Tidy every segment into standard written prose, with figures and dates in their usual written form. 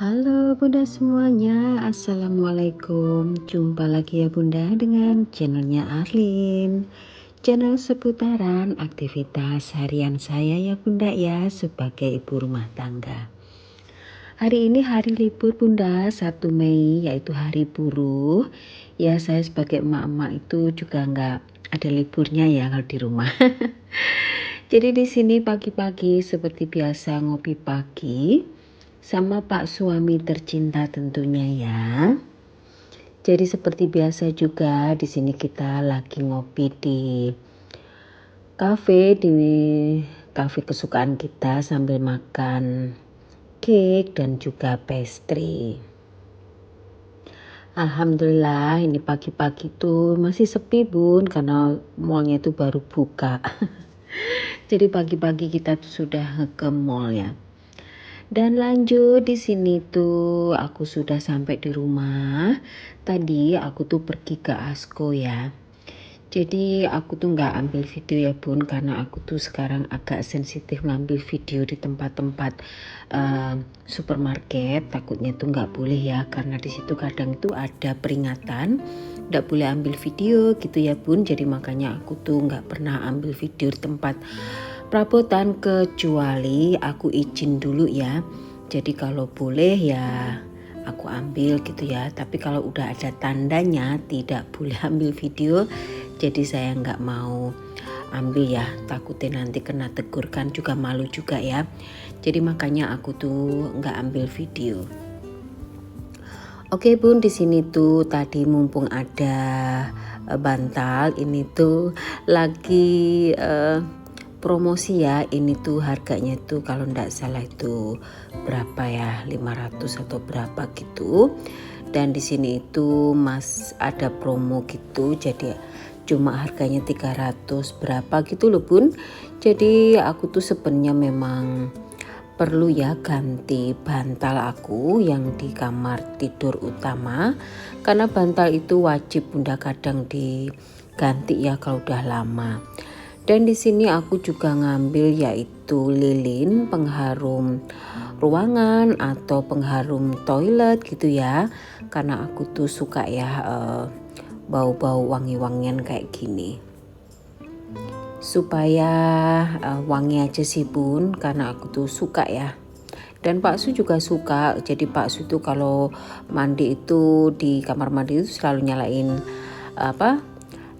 Halo Bunda semuanya, Assalamualaikum. Jumpa lagi ya Bunda dengan channelnya Arlin. Channel seputaran aktivitas harian saya ya Bunda ya, sebagai ibu rumah tangga. Hari ini hari libur Bunda, 1 Mei yaitu hari buruh. Ya saya sebagai emak-emak itu juga nggak ada liburnya ya kalau di rumah. Jadi di sini pagi-pagi seperti biasa ngopi pagi sama Pak suami tercinta tentunya ya. Jadi seperti biasa juga di sini kita lagi ngopi di kafe kesukaan kita sambil makan cake dan juga pastry. Alhamdulillah ini pagi-pagi tuh masih sepi Bun karena mallnya itu baru buka. Jadi pagi-pagi kita tuh sudah ke mall ya. Dan lanjut di sini tuh aku sudah sampai di rumah. Tadi aku tuh pergi ke Asko ya. Jadi aku tuh nggak ambil video ya Bun karena aku tuh sekarang agak sensitif ngambil video di tempat-tempat supermarket. Takutnya tuh nggak boleh ya karena di situ kadang tuh ada peringatan nggak boleh ambil video gitu ya Bun. Jadi makanya aku tuh nggak pernah ambil video di tempat perabotan kecuali aku izin dulu ya. Jadi kalau boleh ya aku ambil gitu ya. Tapi kalau udah ada tandanya tidak boleh ambil video, jadi saya nggak mau ambil ya. Takutnya nanti kena tegur kan juga malu juga ya. Jadi makanya aku tuh nggak ambil video. Oke Bun, di sini tuh tadi mumpung ada bantal ini tuh lagi promosi ya. Ini tuh harganya tuh kalau ndak salah itu berapa ya, 500 atau berapa gitu. Dan di sini itu mas ada promo gitu, jadi cuma harganya 300 berapa gitu loh Bun. Jadi aku tuh sebenarnya memang perlu ya ganti bantal aku yang di kamar tidur utama, karena bantal itu wajib Bunda kadang diganti ya kalau udah lama. Dan di sini aku juga ngambil yaitu lilin pengharum ruangan atau pengharum toilet gitu ya. Karena aku tuh suka ya bau-bau wangi-wangian kayak gini. Supaya wangi aja sih Bun, karena aku tuh suka ya. Dan Pak Su juga suka. Jadi Pak Su tuh kalau mandi itu di kamar mandi itu selalu nyalain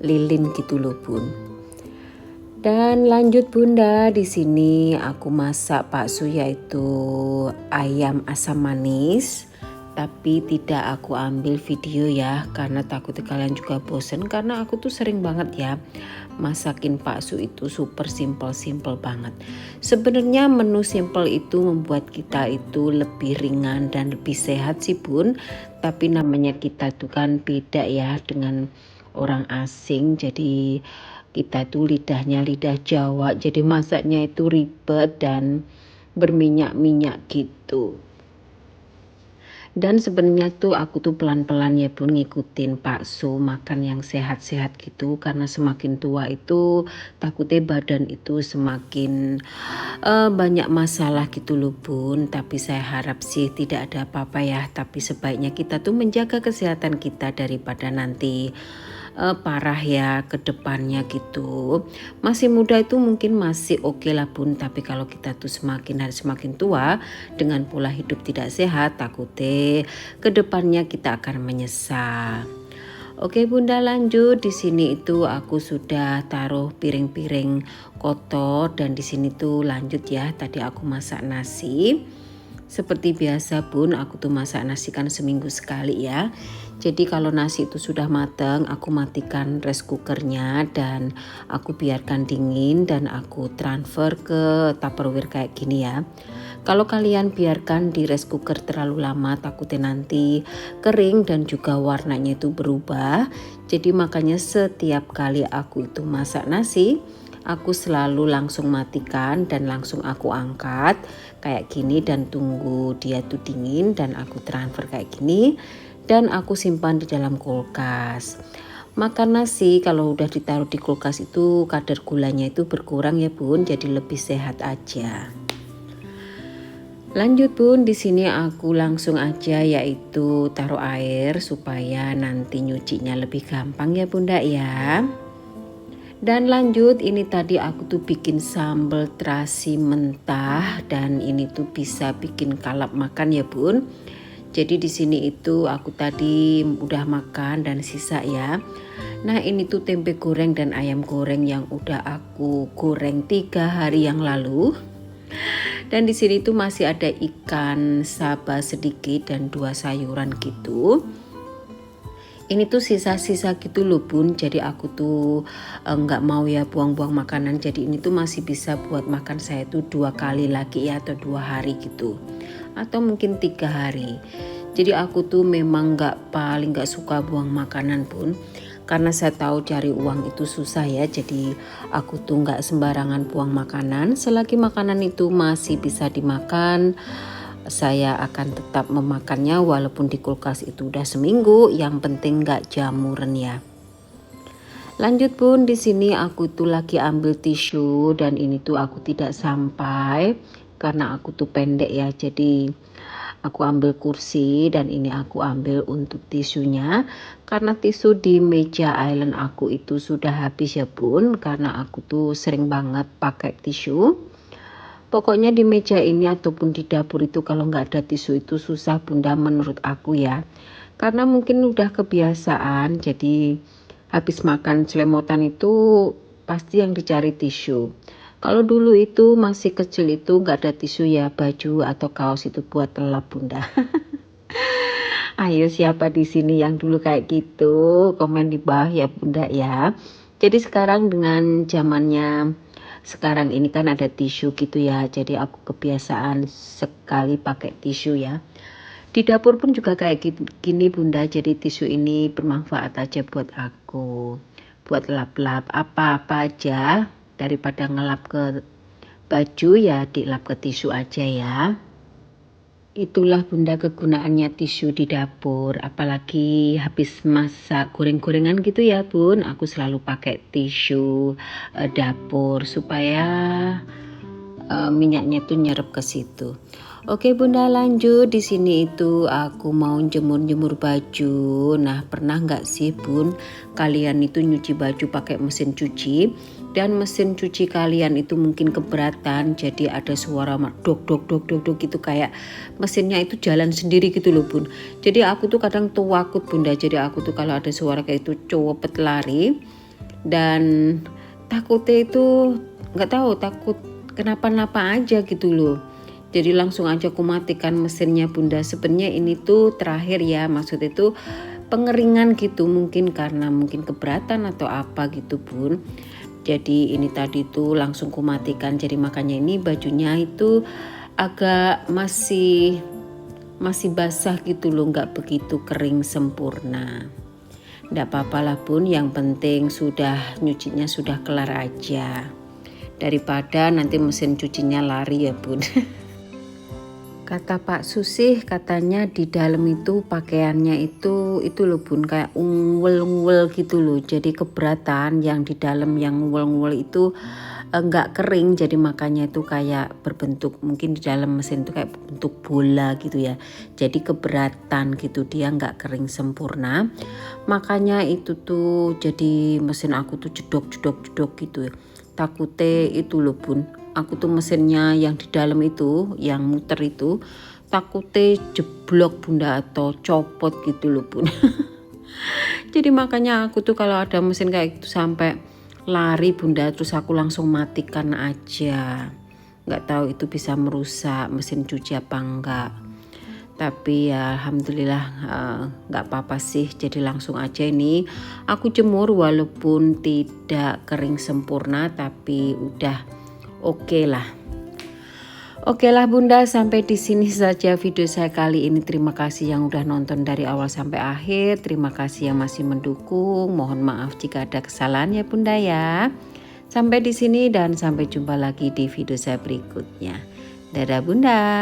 lilin gitu loh Bun. Dan lanjut Bunda, di sini aku masak bakso yaitu ayam asam manis. Tapi tidak aku ambil video ya karena takut kalian juga bosen, karena aku tuh sering banget ya masakin bakso itu super simple banget. Sebenarnya menu simple itu membuat kita itu lebih ringan dan lebih sehat sih Bun. Tapi namanya kita tuh kan beda ya dengan orang asing, jadi kita tuh lidahnya lidah Jawa, jadi masaknya itu ribet dan berminyak-minyak gitu. Dan sebenarnya tuh aku tuh pelan-pelan ya Bun ngikutin Pak Su makan yang sehat-sehat gitu, karena semakin tua itu takutnya badan itu semakin banyak masalah gitu loh Bun. Tapi saya harap sih tidak ada apa-apa ya, tapi sebaiknya kita tuh menjaga kesehatan kita daripada nanti parah ya ke depannya gitu. Masih muda itu mungkin masih oke lah Bun, tapi kalau kita tuh semakin hari semakin tua dengan pola hidup tidak sehat, takutnya ke depannya kita akan menyesal. Oke Bunda, lanjut. Di sini itu aku sudah taruh piring-piring kotor dan di sini tuh lanjut ya. Tadi aku masak nasi. Seperti biasa Bun, aku tuh masak nasi kan seminggu sekali ya. Jadi kalau nasi itu sudah matang, aku matikan rice cookernya dan aku biarkan dingin dan aku transfer ke Tupperware kayak gini ya. Kalau kalian biarkan di rice cooker terlalu lama, takutnya nanti kering dan juga warnanya itu berubah. Jadi makanya setiap kali aku itu masak nasi, aku selalu langsung matikan dan langsung aku angkat kayak gini dan tunggu dia tuh dingin dan aku transfer kayak gini dan aku simpan di dalam kulkas. Makan nasi kalau udah ditaruh di kulkas itu kadar gulanya itu berkurang ya Bun, jadi lebih sehat aja. Lanjut bun, di sini aku langsung aja yaitu taruh air supaya nanti nyucinya lebih gampang ya bunda ya. Dan lanjut, ini tadi aku tuh bikin sambal terasi mentah dan ini tuh bisa bikin kalap makan ya bun. Jadi di sini itu aku tadi udah makan dan sisa ya. Nah ini tuh tempe goreng dan ayam goreng yang udah aku goreng 3 hari yang lalu. Dan di sini tuh masih ada ikan saba sedikit dan 2 sayuran gitu. Ini tuh sisa-sisa gitu loh bun, jadi aku tuh nggak mau ya buang-buang makanan. Jadi ini tuh masih bisa buat makan saya tuh 2 kali lagi ya, atau 2 hari gitu, atau mungkin 3 hari. Jadi aku tuh memang paling nggak suka buang makanan bun, karena saya tahu cari uang itu susah ya. Jadi aku tuh nggak sembarangan buang makanan. Selagi makanan itu masih bisa dimakan, saya akan tetap memakannya walaupun di kulkas itu udah seminggu. Yang penting nggak jamuran ya. Lanjut bun, di sini aku tuh lagi ambil tisu dan ini tuh aku tidak sampai karena aku tuh pendek ya. Jadi aku ambil kursi dan ini aku ambil untuk tisunya. Karena tisu di meja island aku itu sudah habis ya bun, karena aku tuh sering banget pakai tisu. Pokoknya di meja ini ataupun di dapur itu kalau nggak ada tisu itu susah bunda menurut aku ya. Karena mungkin udah kebiasaan, jadi habis makan selemotan itu pasti yang dicari tisu. Kalau dulu itu masih kecil itu nggak ada tisu ya, baju atau kaos itu buat lap bunda. Ayo siapa di sini yang dulu kayak gitu? Komen di bawah ya bunda ya. Jadi sekarang dengan zamannya sekarang ini kan ada tisu gitu ya. Jadi aku kebiasaan sekali pakai tisu ya. Di dapur pun juga kayak gini bunda. Jadi tisu ini bermanfaat aja buat aku. Buat lap-lap apa-apa aja. Daripada ngelap ke baju ya dilap ke tisu aja ya. Itulah bunda kegunaannya tisu di dapur, apalagi habis masak goreng-gorengan gitu ya bun, aku selalu pakai tisu dapur supaya minyaknya tuh nyerap ke situ. Oke bunda, lanjut. Di sini itu aku mau jemur-jemur baju. Nah pernah nggak sih bun kalian itu nyuci baju pakai mesin cuci dan mesin cuci kalian itu mungkin keberatan, jadi ada suara dok dok dok dok dok gitu, kayak mesinnya itu jalan sendiri gitu loh bun. Jadi aku tuh kadang tuh takut bunda, jadi aku tuh kalau ada suara kayak itu cepet lari dan takutnya itu nggak tahu, takut kenapa-napa aja gitu loh. Jadi langsung aja aku matikan mesinnya bunda. Sebenarnya ini tuh terakhir ya, maksud itu pengeringan gitu, mungkin karena mungkin keberatan atau apa gitu bun. Jadi ini tadi tuh langsung kumatikan, jadi makanya ini bajunya itu agak masih basah gitu loh, nggak begitu kering sempurna. Nggak apa-apa lah bun, yang penting sudah nyucinya sudah kelar aja, daripada nanti mesin cucinya lari ya bun. Kata Pak Susih, katanya di dalam itu pakaiannya itu loh bun, kayak ngwel-ngwel gitu loh. Jadi keberatan yang di dalam yang ngwel-ngwel itu enggak kering, jadi makanya itu kayak berbentuk, mungkin di dalam mesin itu kayak bentuk bola gitu ya. Jadi keberatan gitu, dia enggak kering sempurna. Makanya itu tuh jadi mesin aku tuh jedok gitu ya. Takutnya itu loh bun, aku tuh mesinnya yang di dalam itu yang muter itu takutnya jeblok bunda atau copot gitu loh bun. Jadi makanya aku tuh kalau ada mesin kayak gitu sampai lari bunda, terus aku langsung matikan aja. Nggak tahu itu bisa merusak mesin cuci apa enggak. Tapi ya alhamdulillah nggak apa-apa sih. Jadi langsung aja ini aku jemur walaupun tidak kering sempurna, tapi udah oke lah. Oke lah bunda, sampai di sini saja video saya kali ini. Terima kasih yang udah nonton dari awal sampai akhir. Terima kasih yang masih mendukung. Mohon maaf jika ada kesalahan ya bunda ya. Sampai di sini dan sampai jumpa lagi di video saya berikutnya. Dadah bunda.